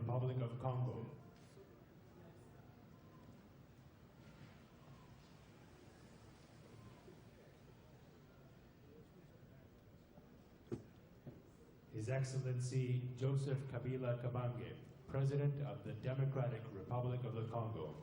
Republic of Congo. His Excellency Joseph Kabila Kabange, President of the Democratic Republic of the Congo.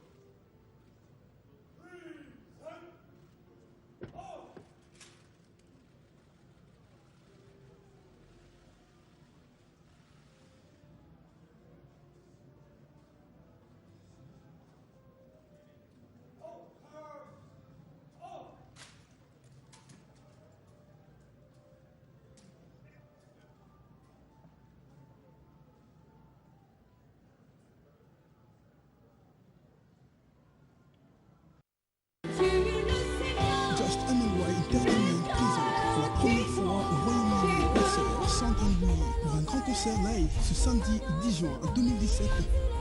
Concert live ce samedi 10 juin 2017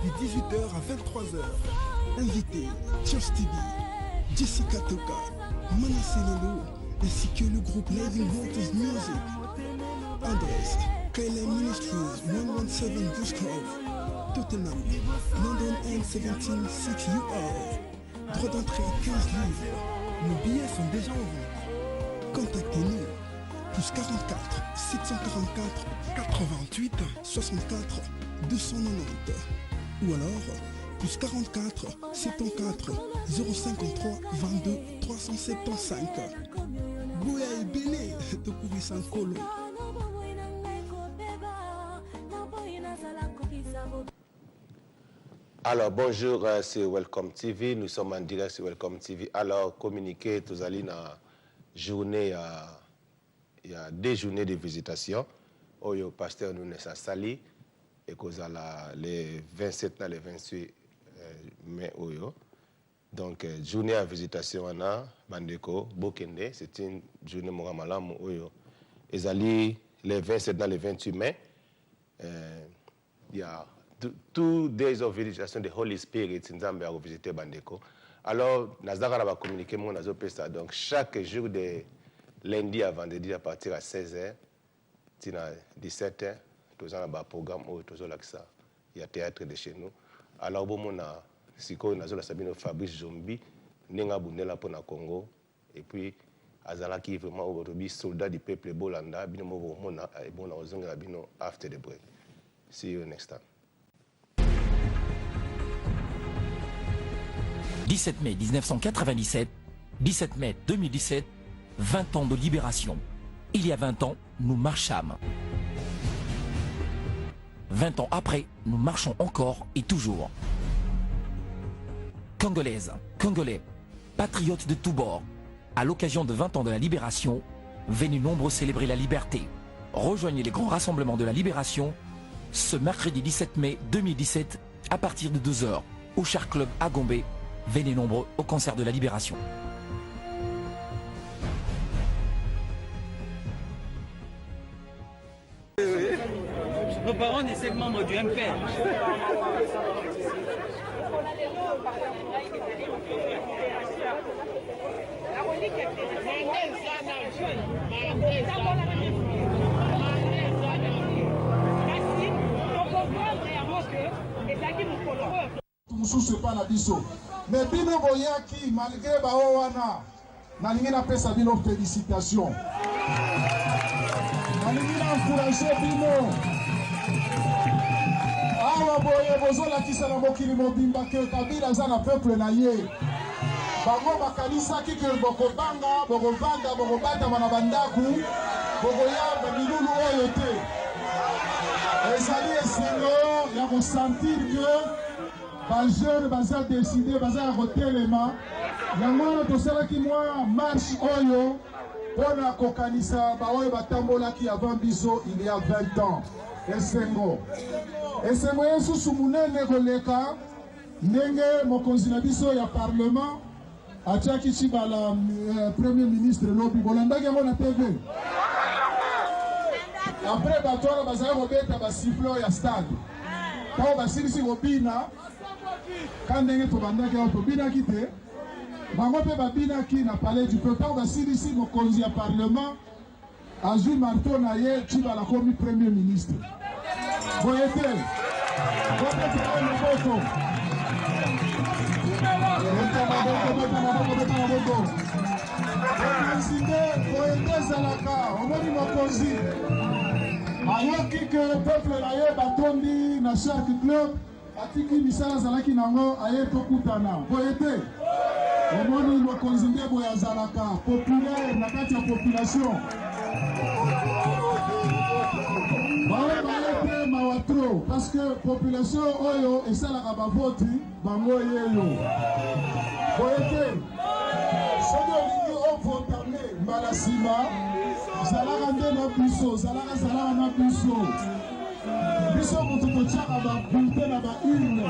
de 18h à 23h. Invité Just TV, Jessica Toka, Manasseh Lelo ainsi que le groupe Living Waters Music. Adresse KLM Ministries 117 Bush Grove, Tottenham, London N17 6 UR. Droit d'entrée 15 livres. Nos billets sont déjà en vente. Contactez-nous. Plus 44 744 88 64 290 ou alors plus 44 74 053 22 375. Bouya et Béné de Kourisankolo. Alors bonjour, c'est Welcome TV, nous sommes en direct sur Welcome TV. Alors communiqué, tous allez dans la journée il y a des journées de visitation. Le pasteur nous a sali et cause les 27 et les 28 mai. Donc, journée à visitation, on a Bandeko, Bokende, c'est une journée Mouramalam. Et les 27 et les 28 mai, il y a 2 days of visitation de Holy Spirit in Zambia à visiter Bandeko. Alors, nous avons communiqué, donc chaque jour de lundi à vendredi à partir à 16h, à 17h, nous avons un programme où il y a théâtre de chez nous. Alors, nous avons Fabrice Zombi, nous avons pour le Congo, et puis, Azalaki est vraiment un soldat du peuple Bolanda, nous avons after the break. See you next time. 17 mai 1997, 17 mai 2017, 20 ans de libération. Il y a 20 ans, nous marchâmes. 20 ans après, nous marchons encore et toujours. Congolaises, Congolais, patriotes de tous bords, à l'occasion de 20 ans de la libération, venez nombreux célébrer la liberté. Rejoignez les grands rassemblements de la libération ce mercredi 17 mai 2017 à partir de 2h au Char Club à Gombe. Venez nombreux au concert de la libération. Nos parents étaient membres du MPR. C'est pas la biso. Mais bino boyaki malgré baowana nalingi na pesa bino félicitations. Nalingi na encourager bino. Awa boye bozola kisa na mokili mobimba ke Kabila za na peuple na ye. Bango bakanisa ki ke bokobanga, bokovanda, bokobata na bandaku, bokoyamba milulu oyo te. Ezali esengo ya kosentir que bajeur baza décidé baza kotelema yango wana tosalaki mwa marche oyo mpona kokanisa baoyo batambolaki avant biso il y a 20 ans. Esengo ye susu munene koleka ndenge mokonzi na biso ya parlement atiaki Tshibala premier ministre lobi bolandaki yango na TV. Après bato wana bazali kobeta basiflo ya stade ntango basilisi kobina ka ndenge tobandaki awa tobinaki te bango mpe babinaki na palais du peuple ntango basilisi mokonzi ya parlement azwi marteau na ye Tshibala akomi premier ministre boye te ayoki ke peuple na ye batondi na chaque club atiki misala azalaki nango aye tokutana boye te omoni mokonzi nde boye azalaka populaire na kati ya population baye te mawa tro parce que population oyo esalaka bavoti bango yeyo boye te soki olingi ovotame mbala nsima zalaka nde na biso zalaka na biso biso moto totiaka babulte na baurne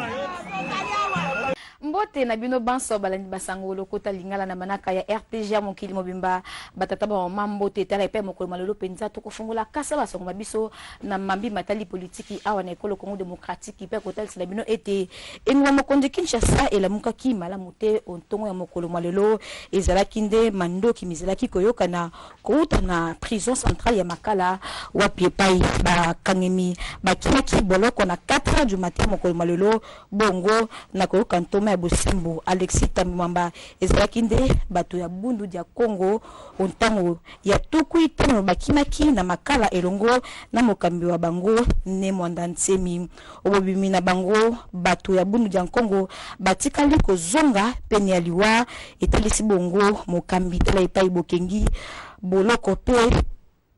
mbote na bino banso balandi basango lokota lingala na manaka ya RTG mokili mobimba batata ba mambo te tala epe mokolo malolo penza to kofungola kasa basongo mabiso na mambi matali politiki awa na ekolo Congo démocratique pe kotal sila bino ete enwa mokonde Kinshasa elamuka ki mala mute ontongo ya mokolo malolo ezalaki nde mandoki mizalaki koyoka na kouta na prison centrale ya Makala wapi pai ba kangemi bakimaki boloko na 4h du matin mokolo malolo bongo na koyoka ntoma ya Bosimbo Alexis Tambimamba ezalaki nde bato ya bundu dia Congo ontango ya tukui tano bakimaki na Makala elongo na mokambi wa bango ne mwanda nsemi obobimi na bango bato ya bundu dia Congo batikali kozonga pene ya liwa etalisi bongo mokambi tala epai bokengi boloko pe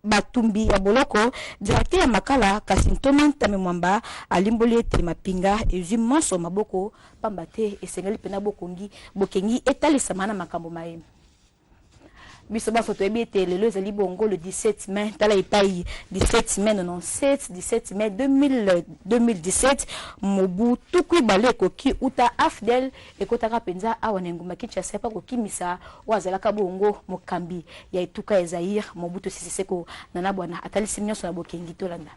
batumbi ya boloko directeur ya Makala Kasintoma Ntamemwamba alimboli ete mapinga ezwi monso maboko pamba te esengali pena bokengi etalisa mana makambo maye biso ba foto ebite lelo ezali bongo le 17 mai tala epai 17 mai 97 17 mai 2017 mobu tukui bale koki uta afdel ekotaka penza awa na nguma Kinshasa pa kokimisa wazalaka bongo mokambi ya etuka ya Zaire Mobutu Sese Seko nana bwana atalisi nyonso na bokengi tolanda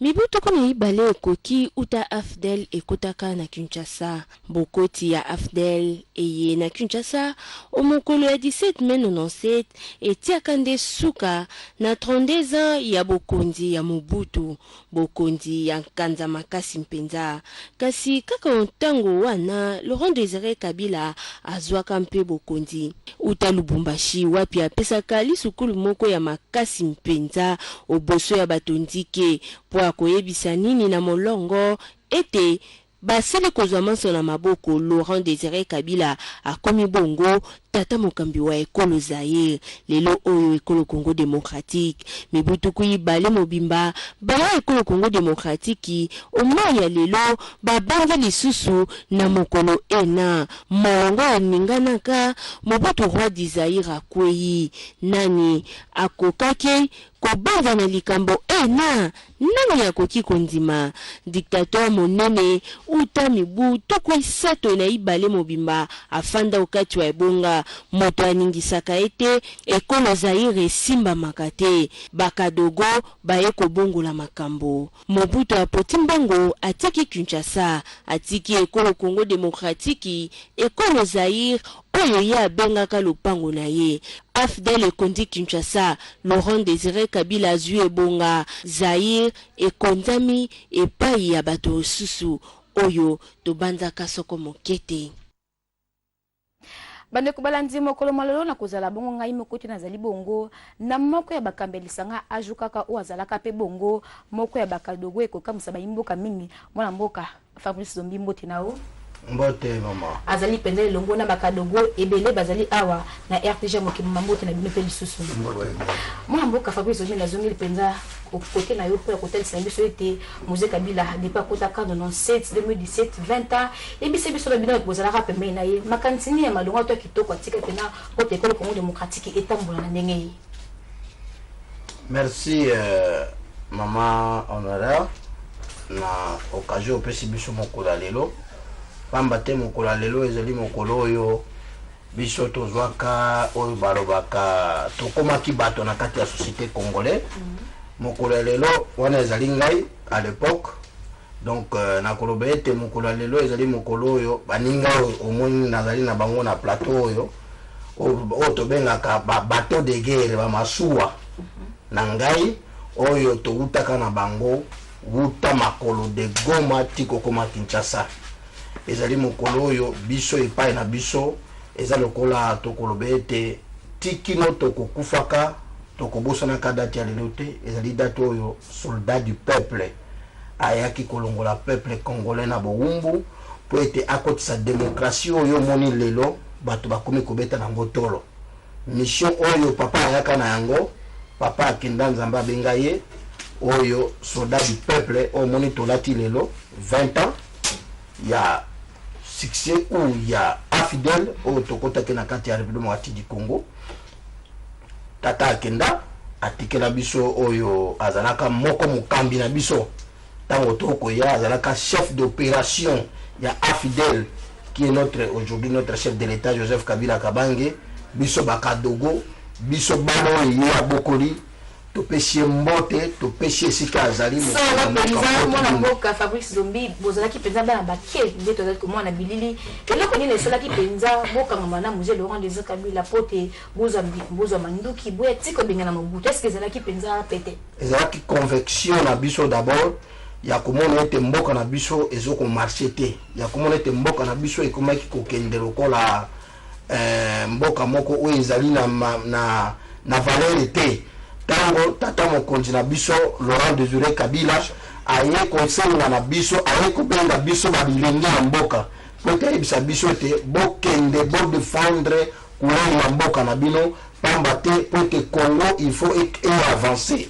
Mibuto kone ibale ekoki uta afdel ekotaka na Kinshasa. Bokoti ya afdel eye na Kinshasa omokolo ya 17 mai 97 etiaka nde suka na 32 ans ya bokondi ya Mobutu. Bokondi ya nkanza makasi mpenza. Kasi kaka ontango wana Laurent Désiré Kabila azwaka mpe bokondi. Uta Lubumbashi wapi apesaka lisukulu moko ya makasi mpenza oboso ya batondike po akoyebisa nini na molongo ete basele kozwa manso na maboko Laurent Désiré Kabila akomi bongo tata mokambi wa ekolo Zaire lelo oyo ekolo Congo démocratique mibutu kuyibale mobimba bala ekolo Congo démocratique omaya lelo babanga lisusu na mokolo ena mongo aninganaka Mobutu roi du Zaire akwei nani akokake kobanga na likambo ena nani yakoki kondima dictateur monene uta mibu tokwe sato na ibale mobimba afanda okati wa ebonga moto aningisaka ete ekolo Zaire simba makate bakadogo baye kobongola makambo Mobutu apoti mbango atiki Kinshasa atiki ekolo Congo démocratique ekolo Zaire oyo ye abengaka lopango na ye afdel ekondi Kinshasa Laurent Désiré Kabila azwi ebonga Zaire ekondami epai ya bato susu oyo tobanzaka soko mokete bande kubalandi mokolo malolo na kozala bongo ngai mokoti nazali bongo na moko ya bakambelisanga ajukaka o azalaka pe bongo moko ya bakadogo ekokamisa bayimboka mingi mwana mboka Fabrice Zombi mbote nao mbote mama azali pendele longo na bakadogo ebele bazali awa na RTG mokimo mbote na bino pe lisusu mwana mboka Fabrice Zombi na zongi penza côté na yo pour côté service était musée Kabila depuis kota 97 2017 20 ans et biso biso na bino kozala rappe mais na ye makantini ya malonga to kitoko atika tena côté école Congo démocratique etambola na ndenge. Merci maman honoraire na occasion pesi biso mokolo lelo pamba te mokolo lelo ezali mokolo oyo biso tozwaka oyo balobaka tokomaki bato na kati ya société congolaise mokolo lelo wana ezali ngai à l'époque donc na koloba ete mokolo lelo ezali mokolo oyo baninga omoni nazali na bango na plateau oyo oyo tobengaka bateau de guerre bamasuwa na ngai oyo toutaka na bango wuta makolo de Goma tiko koma Kinshasa. Ezali mokolo oyo biso epai na biso eza lokola tokoloba ete tikino tokokufaka tokobosanaka date ya lelo te. Ezali date oyo soldat du peuple ayaki kolongola peuple congolais na bowumbu po ete akotisa démocratie oyo moni lelo bato bakomi kobeta na ngotolo. Mission oyo papa ayaka na yango, papa akenda nzambe abenga ye oyo soldat du peuple oyo moni tolati lelo 20 ans ya succès ou ya afidèle oyo tokotaki na kati ya République du Congo. Tata akenda atikela biso oyo azalaka moko mokambi na biso tango toko ya azalaka chef d'opération ya afidèle qui est aujourd'hui notre chef de l'État Joseph Kabila Kabange. Biso bakadogo biso bano ya bokoli topeshie mbote topeshie sika azali mwana mboka Fabrice Zombi bozalaki penza bana bakie nde tozali komona bilili eloko nini esolaki penza bokanga na musée Laurent Désiré Kabila pote bozwa manduki boye tiko benga na mobutu. Est-ce que ezalaki penza pete ezalaki conviction na biso d'abord ya komona ete mboka na biso ezoko marché te, ya komona ete mboka na biso ekomaki kokende lokola mboka moko oyo ezali na valeur te. Tango tata mokonzi na biso Laurent Désiré Kabila aye konsenga na biso aye kobenga biso babilenge ya mboka pote ayebisa biso ete bokende bodefendre couleur ya mboka na bino pamba te pote Congo il faut avancer.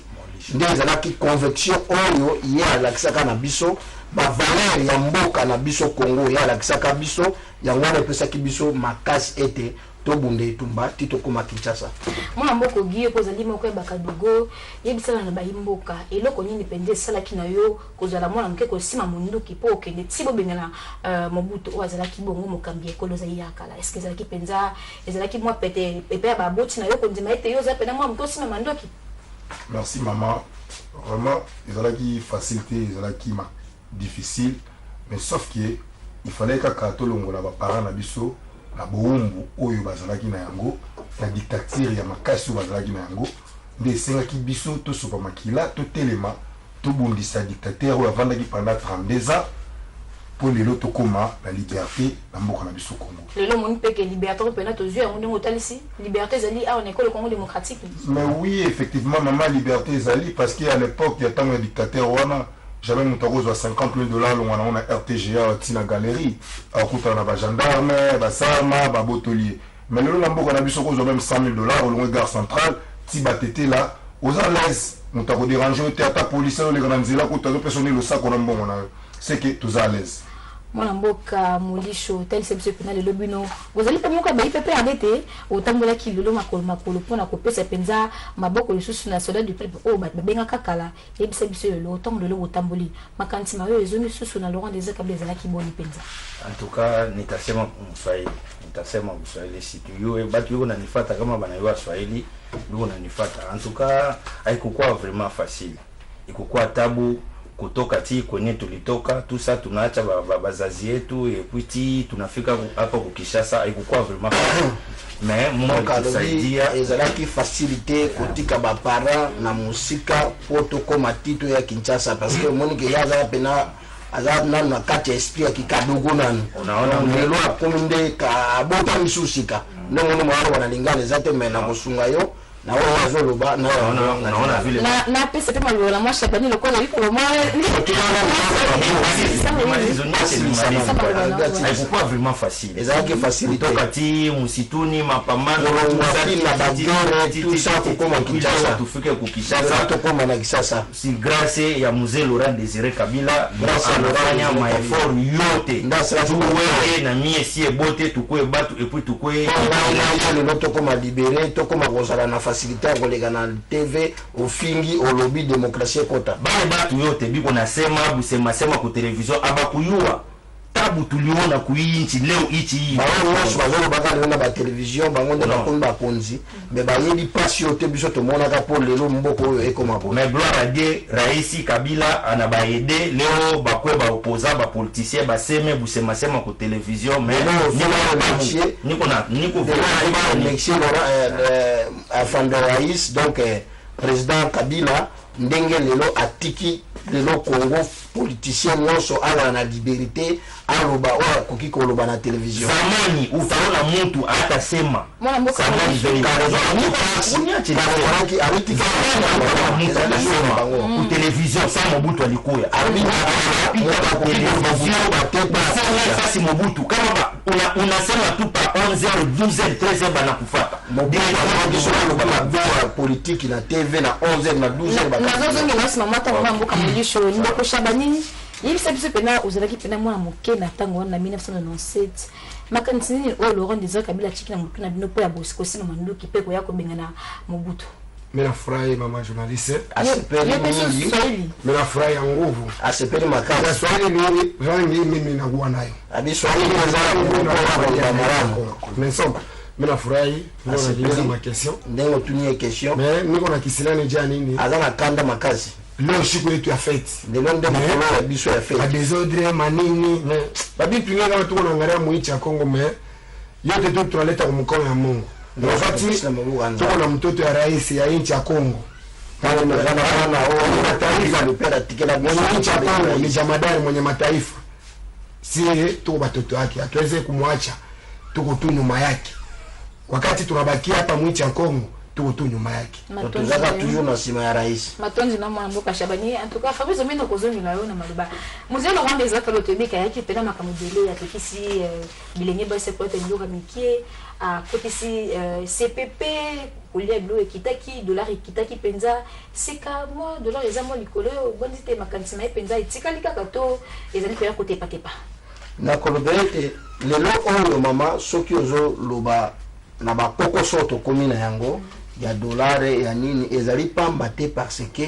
Nde ezalaki conviction oyo ye alakisaka na biso bavaleur ya mboka na biso Congo ye alakisaka biso yango wana epesaki biso makasi ete tobunde etumba tito koma Kinshasa. Mwana mboko giye kozali moko ya bakadogo yebisala na bayimboka eloko nini pende salaki na yo kozala mwana mke kosima munduki po okende tibo bengana mobutu o azalaki bongo mokambi ekolo za yakala. Est-ce que ezalaki penza ezalaki mwa pete pepe ya baboti na yo kondima ete yo za pena mwa mke osima mandoki? Merci maman. Vraiment ezalaki facilité ezalaki difficile mais sauf que il fallait que tolongola ba parents na biso na boumbu oyo bazalaki na yango na dictature ya makasi bazalaki na yango nde sengaki biso to sopa makila to telema to bundisa dictateur oyo avandaki pendant 32 ans pour lelo to koma la liberté na mboka na biso Congo. Lelo moni peke liberté pena to zui yango talisi liberté zali a en école Congo démocratique. Mais oui effectivement maman liberté zali parce qu'à l'époque il y a tant de dictateurs wana j'avais mon tarot à $50 000 on a RTGA tina galerie à côté na ba gendarme ba sama ba botolier mais le lambo on a vu sur même $100 000 au loin gare centrale ti batete là aux à l'aise mon tarot déranger au théâtre policier les grandes là quand tu personne le sac on a bon c'est que tous à l'aise. Mwana mboka mulisho tel se pena le lobino bozali pe moka ba ipepe adete otambola ki lolo makolo pona kopesa penza maboko lisusu na soldat du peuple o babenga kakala yebisa biso lo tango lolo otamboli makanti mayo ezoni susu na Laurent Désiré Kabila zalaki boni penza. En tout cas nitasema Mswahili situ yo batu yuko nanifata kama bana yo Swahili yuko nanifata. En tout cas haikuwa vraiment facile, ikuwa tabu kutoka ti kwenye tulitoka tout ça tunaacha bazazi yetu epwiti tunafika hapa kukishasa haikuwa vraiment mais Mungu alisaidia ezalaki facilité kutika ba para na musika poto koma tito ya Kinshasa parce que monike yaza pena azana na kati esprit ya kikadogo nanu unaona lelo akominde ka bota msusika ndio mwana wanalingana zate mena kusunga yo na wao wazoloba na naona vile na pesa pema lola mwasha bani lokola iko mwa haikuwa vraiment facile ezalaki facilité tokati musituni mapambano na bagore tout ça kukoma Kinshasa tufike kukishasa tokoma na Kinshasa si grâce ya musée Laurent Désiré Kabila grâce à Laurent ma effort yote tuwe na mie sie bote tukue batu et puis tukue na tokoma libéré tokoma kozala na facilité à kolega na TV ofingi olobi démocratie kota bale batu yote biko nasema busema ku television abakuyua tabu tuliona kuinchi leo ichi hii bazolo bakali na ba television bangonde na komba konzi me bayebi pasi yote biso to mona ka pour lelo mboko oyo ekoma po mais gloire à Dieu Raisi Kabila anabaede leo bakweba opposa ba politicien baseme busema ku television mais niko afin de Raisi donc président Kabila ndenge lelo atiki le Congo politicien nyonso ala na liberté aloba oya koki koloba na télévision zamani utaona mtu atasema zamani ku télévision sa Mobutu alikuya sasa Mobutu kama unasema tu pa 11h 12h 13h banakufuata politique na TV na 11h na 12h nazozongi nasima mata mboka mulisho ndoko Shabani il s'abuse pena uzalaki pena mwana moke na tango wana 1997 makanisi nini o Laurent Désiré Kabila chiki na mukuna bino po ya bosiko sino manduki peko yako benga na Mobutu. Mimi nafurahi mama journaliste. Mimi nafurahi nguvu. Asipeni makazi. Swali ni rangi mimi nakuwa nayo. Abi swali ni za mimi nafurahi ndio na question. Ndengo tunie question. Mais niko na kisilani jana nini? Azana kanda makazi. Leo siku yetu ya fete. Ndio ndio mkono ya biso ya fete. Desordre manini. Babi pinga kama tuko naangalia muichi ya Kongo mais yote tu tunaleta kwa mkono ya Mungu. Wakati tuko na mtoto ya rais ya nchi ya Kongo. Nchi ya Kongo ni jamadari mwenye mataifa. Si tuko batoto yake, hatuweze kumwacha. Tuko tu nyuma yake. Wakati tunabakia hapa mwichi ya Kongo, tuko tu nyuma yake. Tutazaka toujours na sima ya rais. Matonzi na mboka Shabani en tout cas Fabrice Mendo kozongi la yo na maluba. Muzee Laurent Désiré Kabila tobika yake pena makamudele ya tokisi bilenge ba sepote ndoka mikie a kotisi CPP kolia blo ekitaki dollar ekitaki penza sika mo dollar ezamo likolo bondite makanisi na penza etikali kaka to ezali ko ya kote patepa. Na kolobete lelo oyo mama soki ozo loba na ba poko soto komina yango ya dolare ya nini ezali pamba te parce que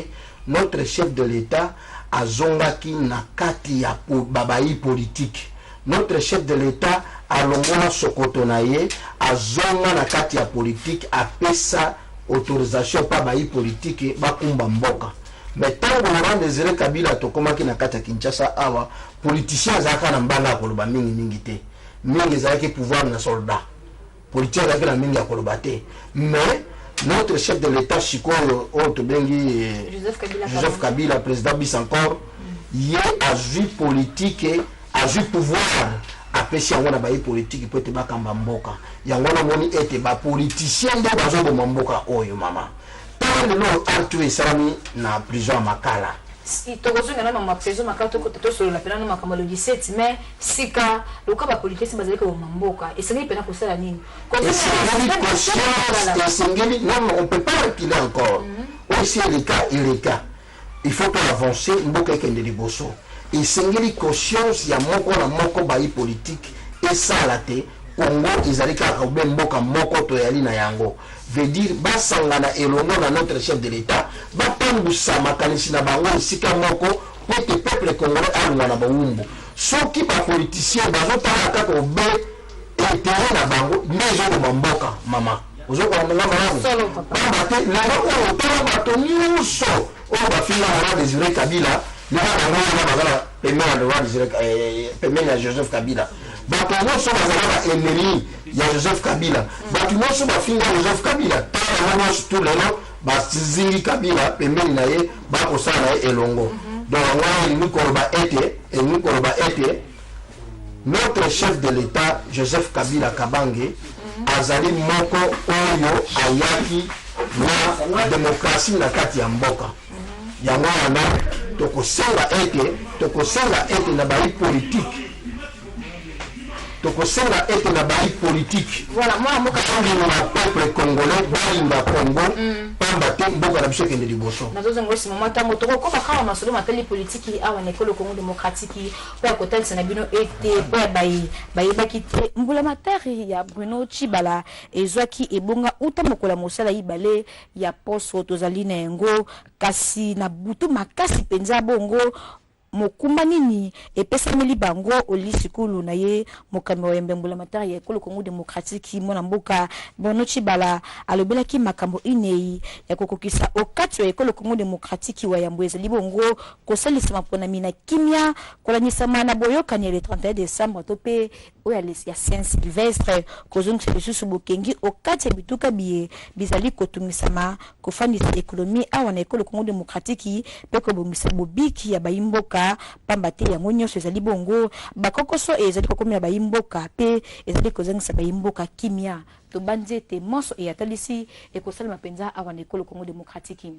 notre chef de l'état azongaki na kati ya babai politique. Notre chef de l'état alongola sokoto na ye azonga na kati ya politique apesa autorisation pa bayi politique bakumba mboka. Mais tant que Laurent Désiré Kabila tokomaki na kati ya Kinshasa awa politicien azaka na mbanga koloba mingi te. Mingi ezalaki pouvoir na soldat. Politicien azalaki na mingi ya koloba te. Mais notre chef de l'état Chikoyo Otobengi Joseph Kabila président bis encore il a vu politique a vu pouvoir apesi yango na bayi politique peut te bakamba mboka yango na moni ete ba politicien ndo bazo bo mboka oyo mama tant le nom artu esami na prison makala si tokozonga na mama prison makala to solo la pena na makamalo 17 mais sika loka ba politicien bazali ko mboka esengi pena kosala nini non on peut pas reculer encore aussi les cas il faut pas avancer mboka kende liboso et sengeli conscience ya moko na moko bayi politique et ça la te Congo izalika robe mboka moko to yali na yango veut dire basangana elongo na notre chef de l'état batambusa makanisi na bango sika moko pour que peuple congolais alwa na bawumbu soki ba politicien bazotala kaka obe intérêt na bango nezo ko mboka mama ozoko na ngamba yango baba te na ko to bato nyuso o ba fila Laurent Désiré Kabila na bazala pemela Laurent Désiré pemela Joseph Kabila bato nyonso bazala ennemi ya Joseph Kabila bato nyonso bafinga Joseph Kabila tala nyonso tout lelo bazingi Kabila pembeni na ye bakosala na ye elongo donc ngani ni koloba ete notre chef de l'état Joseph Kabila Kabange azali moko oyo ayaki na démocratie na kati ya mboka yango wana tokosenga ete na bayi politique tokosenga ete na bayi politique voilà moi mboka na peuple congolais balinga Congo pamba te mboka na biso kende liboso nazozongo si mama tango tokokoba kawa masolo matali politique awa na ekolo Congo démocratique po akotalisa na bino ete po bayebaki te mbula matari ya Bruno Chibala ezwaki ebonga uta mokola mosala ibale ya poso tozali na yango kasi na butu makasi penza bongo mokumba nini epesameli bango olisikulu na ye mokambi wa mbembula matari ya ekolo Congo démocratique mona mboka Bruno Tshibala alobelaki makambo inei ya kokokisa okati ya ekolo Congo démocratique wa yambweza libongo kosalisa mpona mina kimia kolanyisama na boyokani le 31 décembre tope oya ya Saint Sylvestre kozongisa lisusu bokengi okati ya bituka biye bizali kotumisama kofandisa ekonomi awa na ekolo Congo démocratique pe kobongisa bobiki ya bayimboka pamba te yango nyonso ezali bongo bakokoso ezali kokomia bayimboka pe ezali kozongisa bayimboka kimia to banzete moso e atalisi ekosala mapenza awa na ekolo Congo démocratique.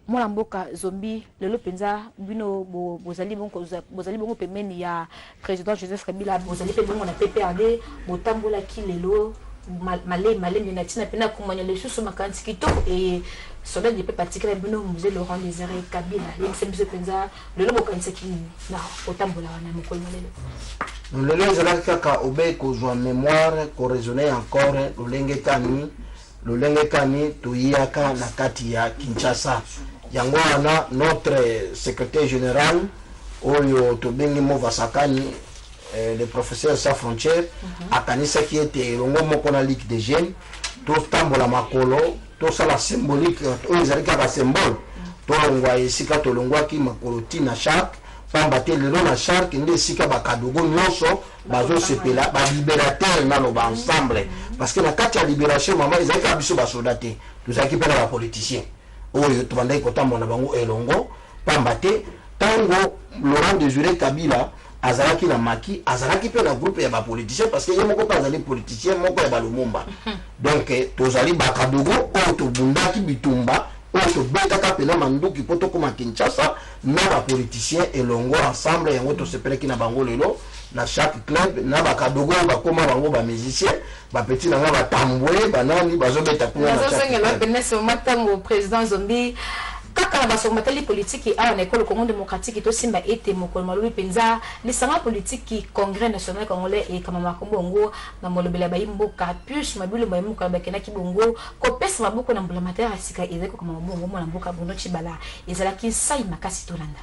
Mwana mboka zombi lelo penza bino bozali bongo pemeni ya président Joseph Kabila bozali pe bongo na PPRD botambola ki lelo malé na tina pena kumanya lesusu makanti kitoko e soldat de particulier bino musée Laurent Désiré Kabila yemsembiso penza lelo bokanisa ki na botambola wana mokolo lelo lelo ezalaki kaka obe kozwa mémoire ko raisonner encore lolenge kani tuyaka na kati ya Kinshasa yango wana notre secrétaire général oyo tobengi Mova Sakani le professeur sans frontières akanisa ki ete longo moko na ligue des jeunes to tambola makolo to sala symbolique oyo ezali kaka symbole to longwa esika to longwa ki makolo tina shark pamba te lelo na shark nde esika bakadogo nyonso bazo sepela ba libérateur na lo ba ensemble parce que na kati ya libération mama ezali ka biso ba soldat te tozaki pe na ba politicien oyo tubandai kotambola bango elongo pamba te tango Laurent Désiré Kabila azalaki na maki azalaki pe na groupe ya ba politicien parce que yemoko pa azali politicien moko ya ba Lumumba donc tozali bakadogo oyo tobundaki bitumba oyo tobetaka pena manduki poto koma Kinshasa na ba politicien elongo ensemble yango tosepelaki na bango lelo na chaque club na bakadogo bakoma bango ba musicien ba petit na nga batambwe banani bazobeta kuna na chaque président Zombi kaka baso matali politique awa na ekolo Congo démocratique to simba ete mokolo malulu penza lisanga politique congrès national congolais e kama makombongo na molobela bayimboka plus mabulu bayimuka bakena kibongo ko pesa mabuko na mbula matera sika ezeko kama mabongo mona mboka Bruno Tshibala ezala ki sai makasi tolanda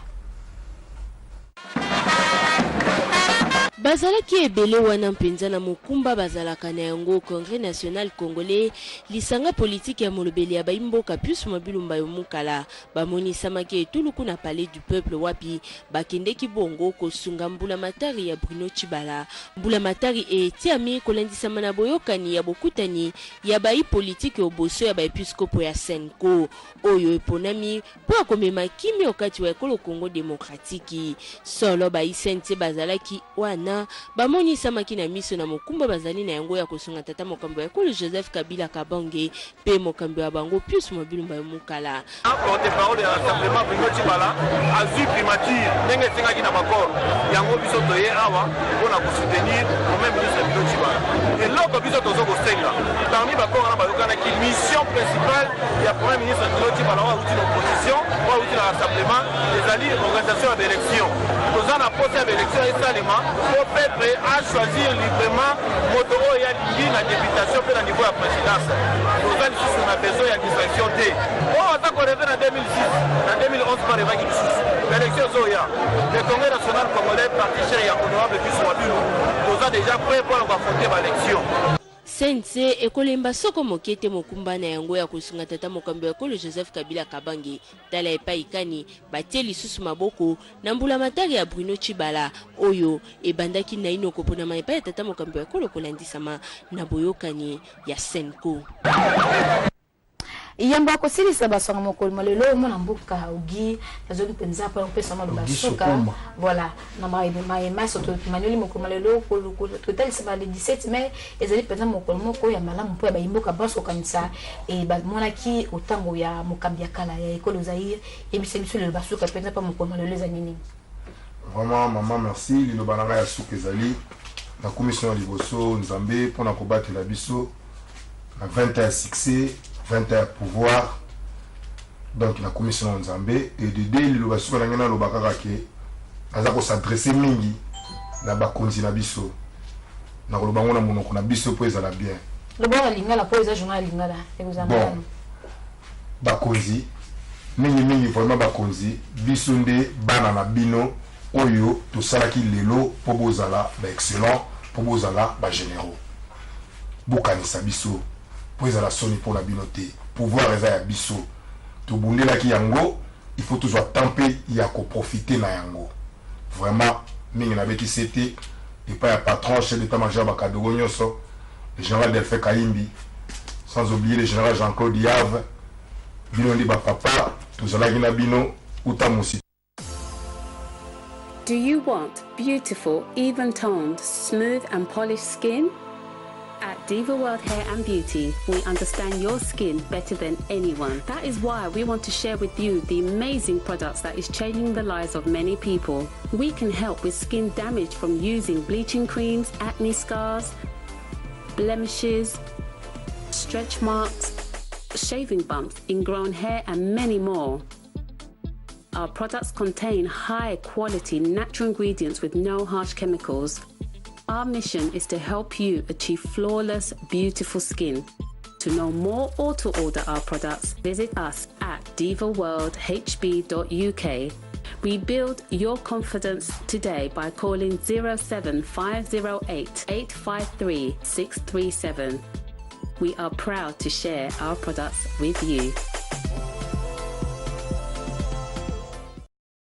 bazalaki ebele wana mpenza na mokumba bazalaka na yango Congrès national congolais lisanga politique ya molobeli ya baimboka plus mabilumba yo mukala bamonisamaki etuluku na palais du peuple wapi bakendeki bongo kosunga mbula matari ya Bruno Tshibala mbula matari etiami kolandisama na boyokani ya bokutani ya bai politique oboso ya baepiskopo ya Senko oyo eponami po akomema kimi okati wa ekolo Congo démocratique solo bai sente bazalaki wana bamonisamaki na miso na mokumba bazali na yango ya kosunga tata mokambi ya ekolo Joseph Kabila Kabange pe mokambi wa bango plus mobilumba yo mukala porte-parole ya rassemblement Bruno Tshibala azwi primature ndenge esengaki na bakor yango biso toye awa mpona kosoutenir premier ministre Bruno Tshibala eloko biso tozo kosenga parmi bakor wana bayokanaki mission principale ya premier ministre Bruno Tshibala oyo awuti na opposition oyo awuti na rassemblement ezali organisation ya baélection toza na posa ya baélection esalema po peuple a choisir librement moto oyo ya lingi na députation mpe na niveau ya présidence toza lisusu na besoin ya distraction te oyo aza koreve na 2006 na 2011 parevaki lisusu baélection ezoya le congrès national congolais parti cher ya honorable biso wabilu toza déjà prêt mpona koaffronter baélection sense ekolemba soko mokete mokumba na yango ya kosunga tata mokambi ya ekolo Joseph Kabila Kabange tala epai kani batie lisusu maboko na mbula matari ya Bruno Tshibala oyo ebandaki na ino kopona maepai ya tata mokambi ya ekolo kolandisama na boyokani ya Senko Yamba ko silisa basonga mokolo malelo mona mbuka ugi nazoki penza pa pesa ma basuka voilà na mai soto manueli mokolo malelo ko total c'est le 17 mai ezali penza mokolo moko ya malamu po ya bayimboka baso kanisa e ba mona ki otango ya mokambi ya kala ya ekolo Zaire e bisebiso le basuka penza pa mokolo malelo za nini vraiment maman merci lilo bananga ya suka ezali na commission ya liboso nzambe pona kobatela biso na 20 ans succès 20 ans pouvoir donc la commission Nzambé et de dès le basuka na ngena lo bakaka ke aza ko s'adresser mingi na bakonzi na biso na ko bango na monoko na biso po ezala bien le bon lingala po eza journal lingala et vous en bon bakonzi mingi vraiment bakonzi biso nde bana na bino oyo tosalaki lelo po bozala ba excellent po bozala ba généraux bokanisa biso po ezala soni pour la bino te pouvoir eza ya biso tobundelaki yango il faut toujours tamper ya ko profiter na yango vraiment mingi na bekisi te et pas ya patron chef d'état-major bakadogo nyonso le général Delphin Kayimbi sans oublier le général Jean-Claude Yave bino ndi ba papa tozalaki na bino uta musi. Do you want beautiful, even-toned, smooth and polished skin? At Diva World Hair and Beauty, we understand your skin better than anyone. That is why we want to share with you the amazing products that is changing the lives of many people. We can help with skin damage from using bleaching creams, acne scars, blemishes, stretch marks, shaving bumps, ingrown hair and many more. Our products contain high-quality natural ingredients with no harsh chemicals. Our mission is to help you achieve flawless, beautiful skin. To know more or to order our products, visit us at divaworldhb.uk. Rebuild your confidence today by calling 07508 853 637. We are proud to share our products with you.